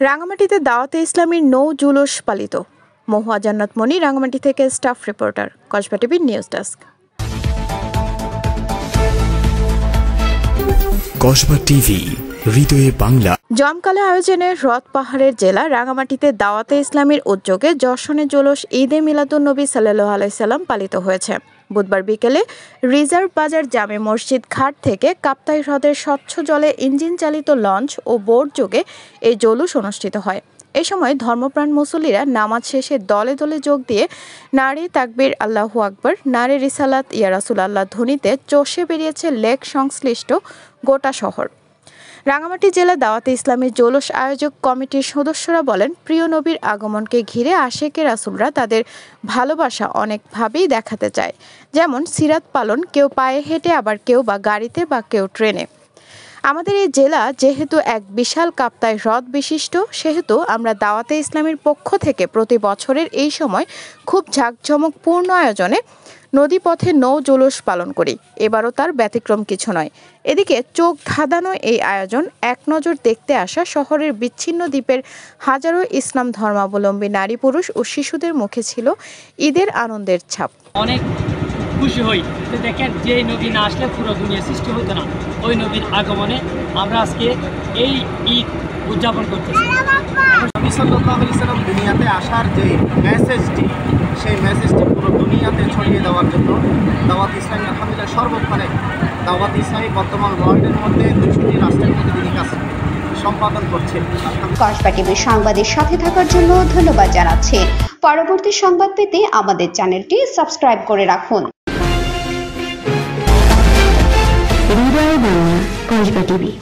রাঙামাটিতে দাওয়াতে ইসলামীর নৌ জুলুস পালিত। মহুয়া জান্নাত মনি, রাঙামাটি থেকে স্টাফ রিপোর্টার, কসবা টিভির নিউজ ডেস্ক। কসবা টিভি, হৃদয়ে বাংলা। জমকালো আয়োজনে হ্রদ পাহাড়ের জেলা রাঙামাটিতে দাওয়াতে ইসলামীর উদ্যোগে যশনে জুলুস ঈদে মিলাদুন্নবী সাল্লাল্লাহু আলাইহি সাল্লাম পালিত হয়েছে। বুধবার বিকেলে রিজার্ভ বাজার জামে মসজিদ ঘাট থেকে কাপ্তাই হ্রদের স্বচ্ছ জলে ইঞ্জিন চালিত লঞ্চ ও বোট যোগে এই জুলুস অনুষ্ঠিত হয়। এ সময় ধর্মপ্রাণ মুসল্লিরা নামাজ শেষে দলে দলে যোগ দিয়ে নারে তাকবীর, আল্লাহু আকবার, নারে রিসালাত ইয়া রাসূলুল্লাহ ধ্বনিতে চষে বেরিয়েছে লেক সংশ্লিষ্ট গোটা শহর। রাঙামাটি জেলা দাওয়াতে ইসলামী জুলুস আয়োজক কমিটির সদস্যরা বলেন, প্রিয় নবীর আগমনকে ঘিরে আশেকে রাসূলরা তাদের ভালোবাসা অনেকভাবেই দেখাতে চায়। যেমন সিরাত পালন, কেউ পায়ে হেঁটে, আবার কেউ বা গাড়িতে বা কেউ ট্রেনে। আমাদের এই জেলা যেহেতু এক বিশাল কাপ্তাই হ্রদ বিশিষ্ট, সেহেতু আমরা দাওয়াতে ইসলামীর পক্ষ থেকে প্রতি বছরের এই সময় খুব জাঁকজমকপূর্ণ আয়োজনে নদীপথে নৌ জুলুস পালন করি। এবারও তার ব্যতিক্রম কিছু নয়। এদিকে চোখ ধাঁধানো এই আয়োজন এক নজর দেখতে আসা শহরের বিচ্ছিন্ন দ্বীপের হাজারো ইসলাম ধর্মাবলম্বী নারী, পুরুষ ও শিশুদের মুখে ছিল ঈদের আনন্দের ছাপ। অনেক খুশি হই, দেখেন যে নবী না আসলে পুরো দুনিয়া সৃষ্টি হতো না। ওই নবীর আগমনে আমরা আজকে এই ঈদ উদযাপন করতেছি। নবী সাল্লাল্লাহু আলাইহি সাল্লাম দুনিয়াতে আসার যে মেসেজটি, সেই মেসেজটি পুরো দুনিয়াতে ছড়িয়ে দেওয়ার জন্য দাওয়াত ইসলামী আলহামদুলিল্লাহ সর্বক্ষণে দাওয়াত ইসলামী বর্তমান ওয়ার্ল্ডের মধ্যে ২০০টি রাষ্ট্রের মধ্যে তিনি কাজ সম্পাদন করছেন। কসবা টিভির সংবাদের সাথে থাকার জন্য ধন্যবাদ জানাচ্ছি। পরবর্তী সংবাদ পেতে আমাদের চ্যানেলটি সাবস্ক্রাইব করে রাখুন। হৃদয়ে বাংলা, কসবা টিভি।